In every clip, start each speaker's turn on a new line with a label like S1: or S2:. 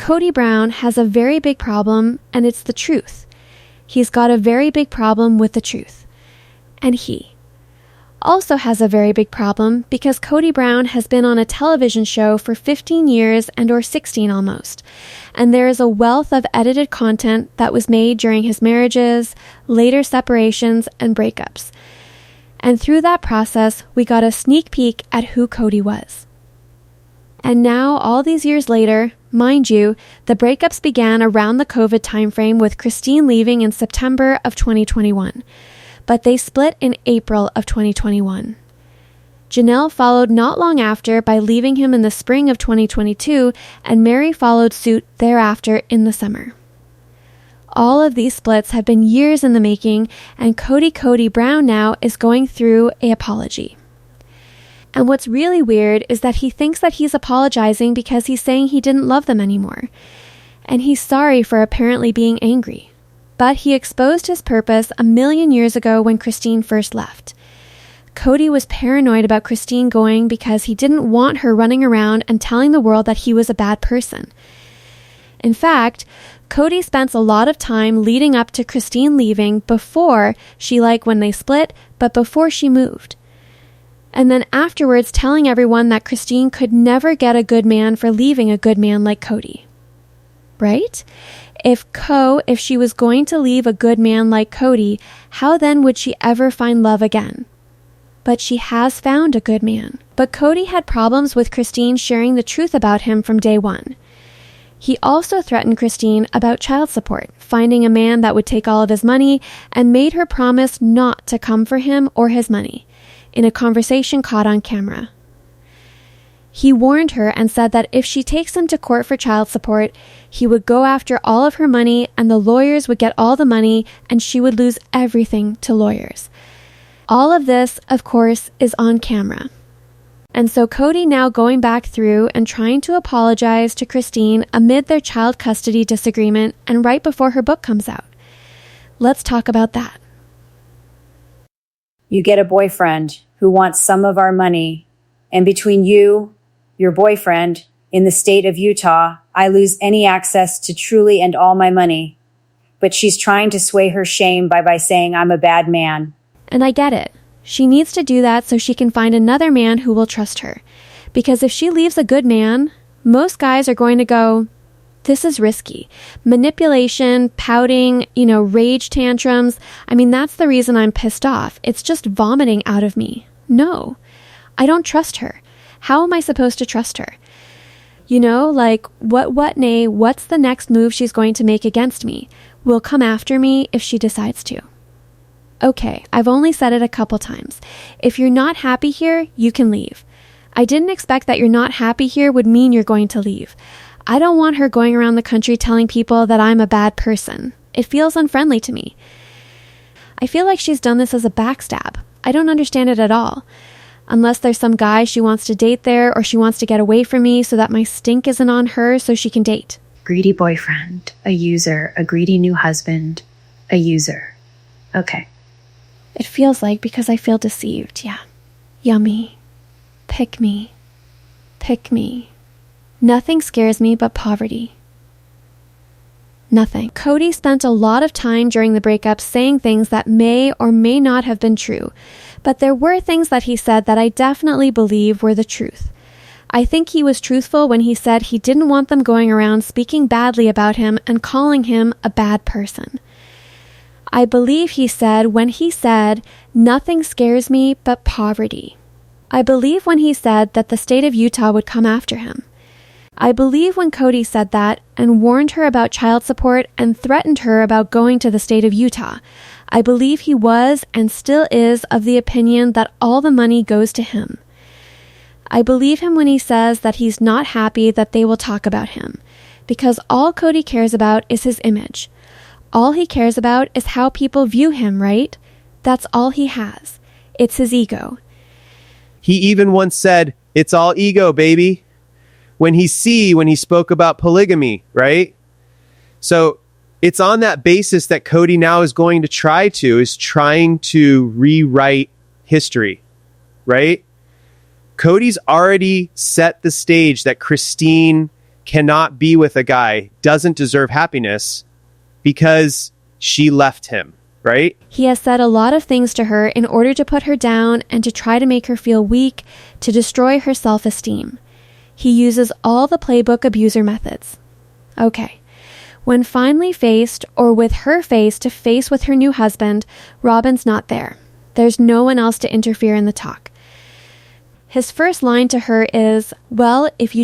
S1: Kody Brown has a very big problem, and it's the truth. He's got a very big problem with the truth. And he also has a very big problem because Kody Brown has been on a television show for 15 years or 16 almost. And there is a wealth of edited content that was made during his marriages, later separations, and breakups. And through that process, we got a sneak peek at who Kody was. And now, all these years later, mind you, the breakups began around the COVID timeframe with Christine leaving in September of 2021. But they split in April of 2021. Janelle followed not long after by leaving him in the spring of 2022, and Mary followed suit thereafter in the summer. All of these splits have been years in the making, and Kody Brown now is going through an apology. And what's really weird is that he thinks that he's apologizing because he's saying he didn't love them anymore. And he's sorry for apparently being angry. But he exposed his purpose a million years ago when Christine first left. Kody was paranoid about Christine going because he didn't want her running around and telling the world that he was a bad person. In fact, Kody spent a lot of time leading up to Christine leaving before when they split, but before she moved. And then afterwards telling everyone that Christine could never get a good man for leaving a good man like Kody. Right? If she was going to leave a good man like Kody, how then would she ever find love again? But she has found a good man. But Kody had problems with Christine sharing the truth about him from day one. He also threatened Christine about child support, finding a man that would take all of his money, and made her promise not to come for him or his money, in a conversation caught on camera. He warned her and said that if she takes him to court for child support, he would go after all of her money and the lawyers would get all the money and she would lose everything to lawyers. All of this, of course, is on camera. And so Kody now going back through and trying to apologize to Christine amid their child custody disagreement and right before her book comes out. Let's talk about that.
S2: You get a boyfriend who wants some of our money, and between you, your boyfriend, in the state of Utah, I lose any access to truly and all my money. But she's trying to sway her shame by saying I'm a bad man.
S1: And I get it. She needs to do that so she can find another man who will trust her. Because if she leaves a good man, most guys are going to go, this is risky. Manipulation, pouting, rage tantrums. That's the reason I'm pissed off. It's just vomiting out of me. No, I don't trust her. How am I supposed to trust her? What's the next move she's going to make against me? Will come after me if she decides to. Okay, I've only said it a couple times. If you're not happy here, you can leave. I didn't expect that you're not happy here would mean you're going to leave. I don't want her going around the country telling people that I'm a bad person. It feels unfriendly to me. I feel like she's done this as a backstab. I don't understand it at all. Unless there's some guy she wants to date there, or she wants to get away from me so that my stink isn't on her so she can date.
S3: Greedy boyfriend, a user, a greedy new husband, a user. Okay.
S1: It feels like because I feel deceived, yeah. Yummy. Pick me. Pick me. Nothing scares me but poverty. Nothing. Kody spent a lot of time during the breakup saying things that may or may not have been true, but there were things that he said that I definitely believe were the truth. I think he was truthful when he said he didn't want them going around speaking badly about him and calling him a bad person. I believe he said when he said, nothing scares me but poverty. I believe when he said that the state of Utah would come after him. I believe when Kody said that and warned her about child support and threatened her about going to the state of Utah. I believe he was and still is of the opinion that all the money goes to him. I believe him when he says that he's not happy that they will talk about him, because all Kody cares about is his image. All he cares about is how people view him, right? That's all he has. It's his ego.
S4: He even once said, "It's all ego, baby," when he spoke about polygamy, right? So it's on that basis that Kody now is going to trying to rewrite history, right? Cody's already set the stage that Christine cannot be with a guy, doesn't deserve happiness because she left him, right?
S1: He has said a lot of things to her in order to put her down and to try to make her feel weak, to destroy her self-esteem. He uses all the playbook abuser methods. Okay. When finally faced, or with her face to face with her new husband, Robin's not there. There's no one else to interfere in the talk. His first line to her is, well, if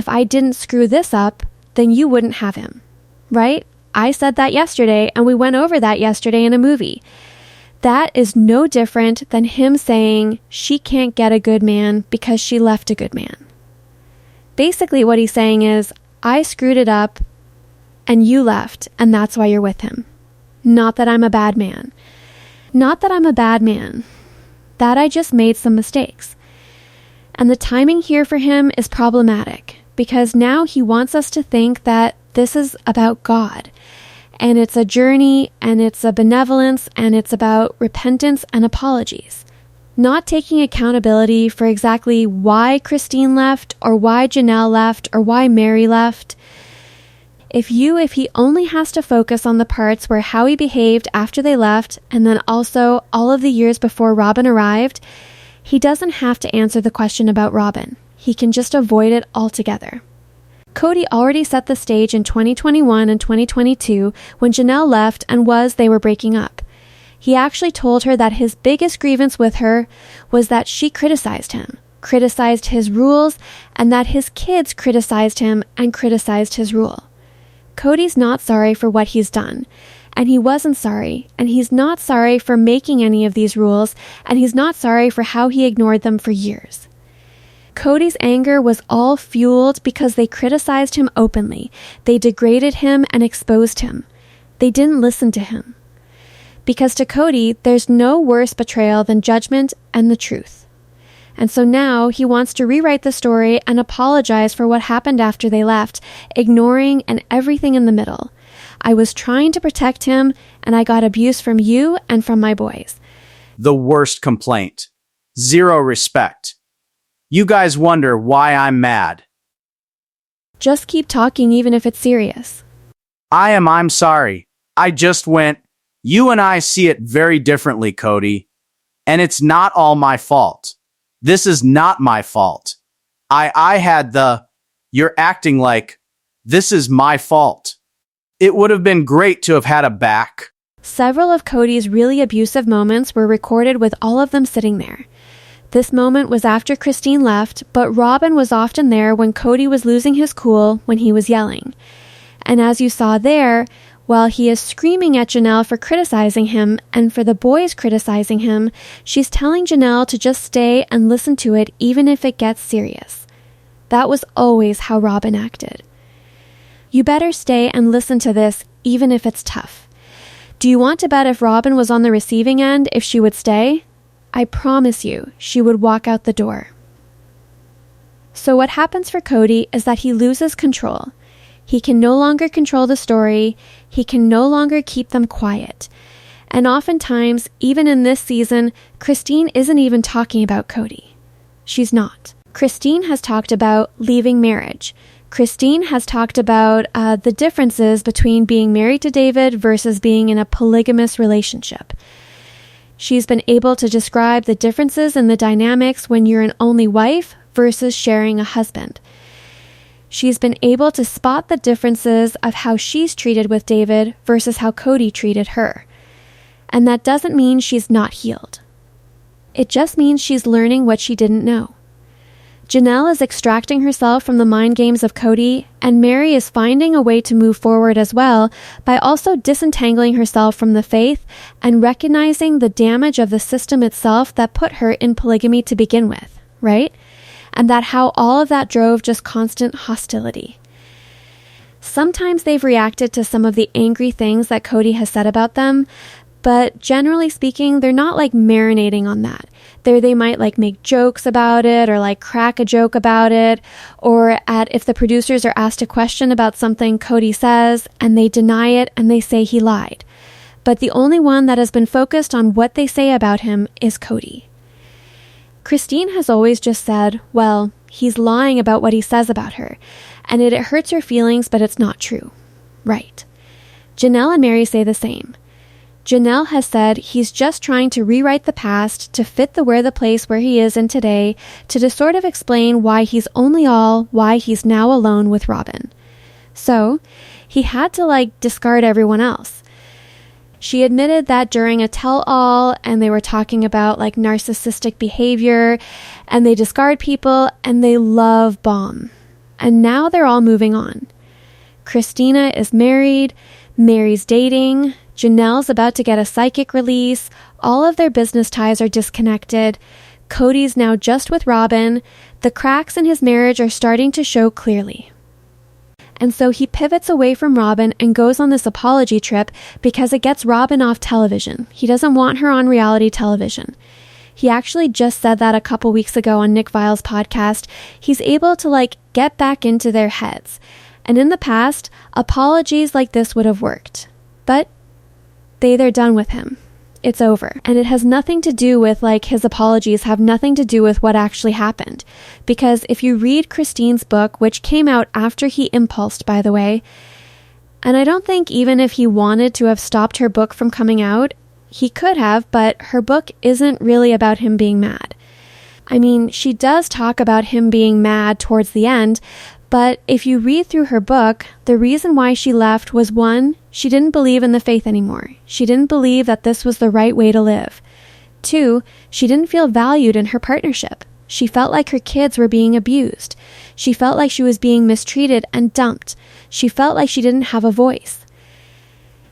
S1: I didn't screw this up, then you wouldn't have him. Right? I said that yesterday, and we went over that yesterday in a movie. That is no different than him saying she can't get a good man because she left a good man. Basically what he's saying is, I screwed it up, and you left, and that's why you're with him. Not that I'm a bad man. Not that I'm a bad man. That I just made some mistakes. And the timing here for him is problematic, because now he wants us to think that this is about God. And it's a journey, and it's a benevolence, and it's about repentance and apologies. Not taking accountability for exactly why Christine left, or why Janelle left, or why Mary left. If he only has to focus on the parts where how he behaved after they left, and then also all of the years before Robin arrived, he doesn't have to answer the question about Robin. He can just avoid it altogether. Kody already set the stage in 2021 and 2022 when Janelle left and they were breaking up. He actually told her that his biggest grievance with her was that she criticized him, criticized his rules, and that his kids criticized him and criticized his rule. Kody's not sorry for what he's done, and he wasn't sorry, and he's not sorry for making any of these rules, and he's not sorry for how he ignored them for years. Kody's anger was all fueled because they criticized him openly. They degraded him and exposed him. They didn't listen to him. Because to Kody, there's no worse betrayal than judgment and the truth. And so now he wants to rewrite the story and apologize for what happened after they left, ignoring and everything in the middle. I was trying to protect him, and I got abuse from you and from my boys.
S5: The worst complaint. Zero respect. You guys wonder why I'm mad.
S1: Just keep talking even if it's serious.
S5: I'm sorry. I just went, you and I see it very differently, Kody. And it's not all my fault. This is not my fault. I had you're acting like, this is my fault. It would have been great to have had a back.
S1: Several of Kody's really abusive moments were recorded with all of them sitting there. This moment was after Christine left, but Robin was often there when Kody was losing his cool when he was yelling. And as you saw there, while he is screaming at Janelle for criticizing him and for the boys criticizing him, she's telling Janelle to just stay and listen to it even if it gets serious. That was always how Robin acted. You better stay and listen to this even if it's tough. Do you want to bet if Robin was on the receiving end if she would stay? I promise you, she would walk out the door. So what happens for Kody is that he loses control. He can no longer control the story. He can no longer keep them quiet. And oftentimes, even in this season, Christine isn't even talking about Kody. She's not. Christine has talked about leaving marriage. Christine has talked about the differences between being married to David versus being in a polygamous relationship. She's been able to describe the differences in the dynamics when you're an only wife versus sharing a husband. She's been able to spot the differences of how she's treated with David versus how Kody treated her. And that doesn't mean she's not healed. It just means she's learning what she didn't know. Janelle is extracting herself from the mind games of Kody, and Mary is finding a way to move forward as well by also disentangling herself from the faith and recognizing the damage of the system itself that put her in polygamy to begin with, right? And that how all of that drove just constant hostility. Sometimes they've reacted to some of the angry things that Kody has said about them, but generally speaking, they're not like marinating on that. They might like make jokes about it or like crack a joke about it, or if the producers are asked a question about something Kody says and they deny it and they say he lied. But the only one that has been focused on what they say about him is Kody. Christine has always just said, well, he's lying about what he says about her, and it hurts her feelings, but it's not true. Right. Janelle and Mary say the same. Janelle has said he's just trying to rewrite the past to fit the place where he is in today, to sort of explain why he's why he's now alone with Robin. So, he had to discard everyone else. She admitted that during a tell-all, and they were talking about narcissistic behavior, and they discard people, and they love bomb. And now they're all moving on. Christina is married, Mary's dating, Janelle's about to get a psychic release, all of their business ties are disconnected, Kody's now just with Robin, the cracks in his marriage are starting to show clearly. And so he pivots away from Robin and goes on this apology trip because it gets Robin off television. He doesn't want her on reality television. He actually just said that a couple weeks ago on Nick Vile's podcast. He's able to get back into their heads. And in the past, apologies like this would have worked. But they're done with him. It's over. And it has nothing to do with his apologies have nothing to do with what actually happened. Because if you read Christine's book, which came out after he impulsed, by the way, and I don't think even if he wanted to have stopped her book from coming out, he could have, but her book isn't really about him being mad. I mean, she does talk about him being mad towards the end, but if you read through her book, the reason why she left was, one, she didn't believe in the faith anymore. She didn't believe that this was the right way to live. Two, she didn't feel valued in her partnership. She felt like her kids were being abused. She felt like she was being mistreated and dumped. She felt like she didn't have a voice.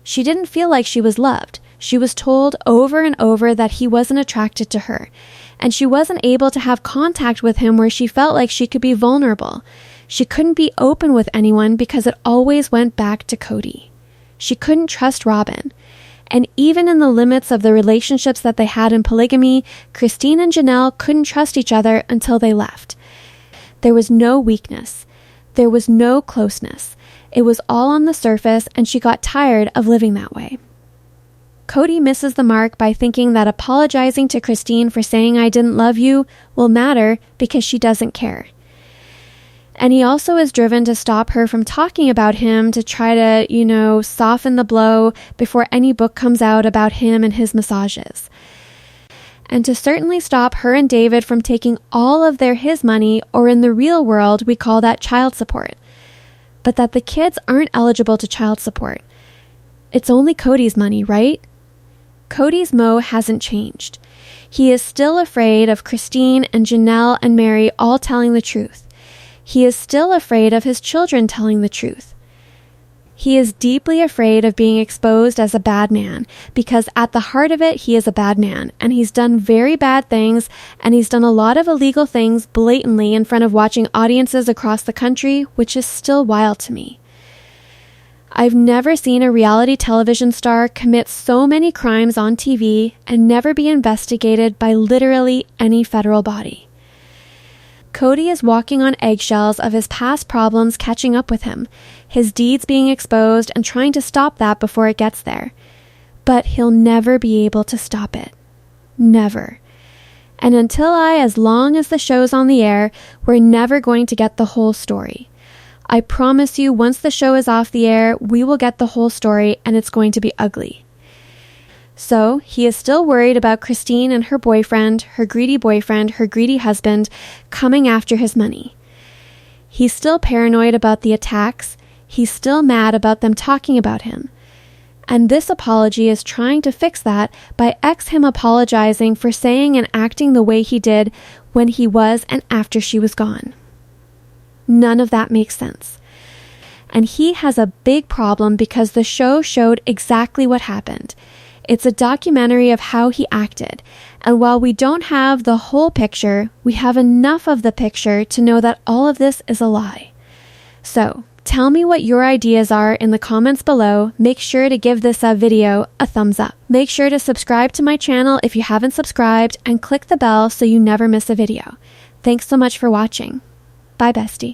S1: She didn't feel like she was loved. She was told over and over that he wasn't attracted to her, and she wasn't able to have contact with him where she felt like she could be vulnerable. She couldn't be open with anyone because it always went back to Kody. She couldn't trust Robin. And even in the limits of the relationships that they had in polygamy, Christine and Janelle couldn't trust each other until they left. There was no weakness. There was no closeness. It was all on the surface, and she got tired of living that way. Kody misses the mark by thinking that apologizing to Christine for saying I didn't love you will matter because she doesn't care. And he also is driven to stop her from talking about him to try to, soften the blow before any book comes out about him and his massages. And to certainly stop her and David from taking all of his money, or in the real world, we call that child support. But that the kids aren't eligible to child support. It's only Kody's money, right? Kody's mo hasn't changed. He is still afraid of Christine and Janelle and Mary all telling the truth. He is still afraid of his children telling the truth. He is deeply afraid of being exposed as a bad man, because at the heart of it, he is a bad man, and he's done very bad things, and he's done a lot of illegal things blatantly in front of watching audiences across the country, which is still wild to me. I've never seen a reality television star commit so many crimes on TV and never be investigated by literally any federal body. Kody is walking on eggshells of his past problems catching up with him, his deeds being exposed and trying to stop that before it gets there. But he'll never be able to stop it. Never. And as long as the show's on the air, we're never going to get the whole story. I promise you, once the show is off the air, we will get the whole story, and it's going to be ugly. So, he is still worried about Christine and her boyfriend, her greedy husband, coming after his money. He's still paranoid about the attacks. He's still mad about them talking about him. And this apology is trying to fix that by him apologizing for saying and acting the way he did when he was and after she was gone. None of that makes sense. And he has a big problem because the show showed exactly what happened. It's a documentary of how he acted, and while we don't have the whole picture, we have enough of the picture to know that all of this is a lie. So, tell me what your ideas are in the comments below. Make sure to give this video a thumbs up. Make sure to subscribe to my channel if you haven't subscribed, and click the bell so you never miss a video. Thanks so much for watching. Bye, bestie.